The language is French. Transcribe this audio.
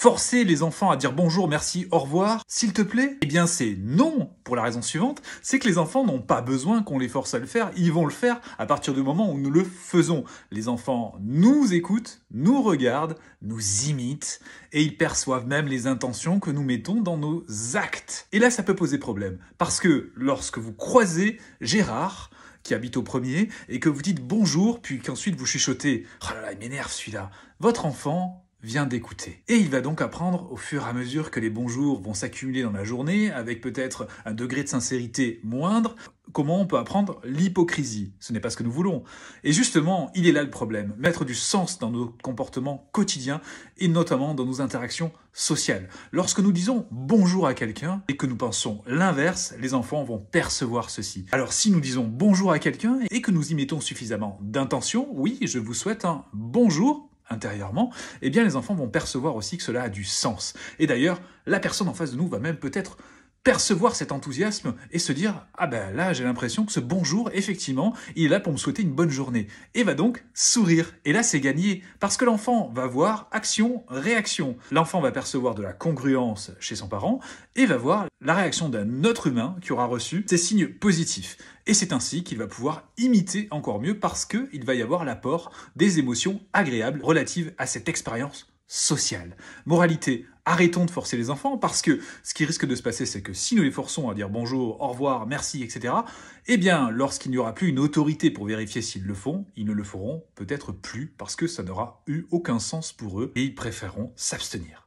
Forcer les enfants à dire bonjour, merci, au revoir, s'il te plaît? Eh bien c'est non, pour la raison suivante, c'est que les enfants n'ont pas besoin qu'on les force à le faire, ils vont le faire à partir du moment où nous le faisons. Les enfants nous écoutent, nous regardent, nous imitent, et ils perçoivent même les intentions que nous mettons dans nos actes. Et là ça peut poser problème, parce que lorsque vous croisez Gérard, qui habite au premier, et que vous dites bonjour, puis qu'ensuite vous chuchotez « Oh là là, il m'énerve celui-là », votre enfant vient d'écouter. Et il va donc apprendre au fur et à mesure que les bonjours vont s'accumuler dans la journée, avec peut-être un degré de sincérité moindre, comment on peut apprendre l'hypocrisie. Ce n'est pas ce que nous voulons. Et justement, il est là le problème. Mettre du sens dans nos comportements quotidiens, et notamment dans nos interactions sociales. Lorsque nous disons bonjour à quelqu'un, et que nous pensons l'inverse, les enfants vont percevoir ceci. Alors si nous disons bonjour à quelqu'un, et que nous y mettons suffisamment d'intention, oui, je vous souhaite un bonjour, intérieurement, eh bien les enfants vont percevoir aussi que cela a du sens. Et d'ailleurs, la personne en face de nous va même peut-être percevoir cet enthousiasme et se dire « Ah ben là, j'ai l'impression que ce bonjour, effectivement, il est là pour me souhaiter une bonne journée. » Et va donc sourire. Et là, c'est gagné. Parce que l'enfant va voir action, réaction. L'enfant va percevoir de la congruence chez son parent et va voir la réaction d'un autre humain qui aura reçu ces signes positifs. Et c'est ainsi qu'il va pouvoir imiter encore mieux parce qu'il va y avoir l'apport des émotions agréables relatives à cette expérience sociale. Moralité, arrêtons de forcer les enfants parce que ce qui risque de se passer, c'est que si nous les forçons à dire bonjour, au revoir, merci, etc., eh bien, lorsqu'il n'y aura plus une autorité pour vérifier s'ils le font, ils ne le feront peut-être plus parce que ça n'aura eu aucun sens pour eux et ils préféreront s'abstenir.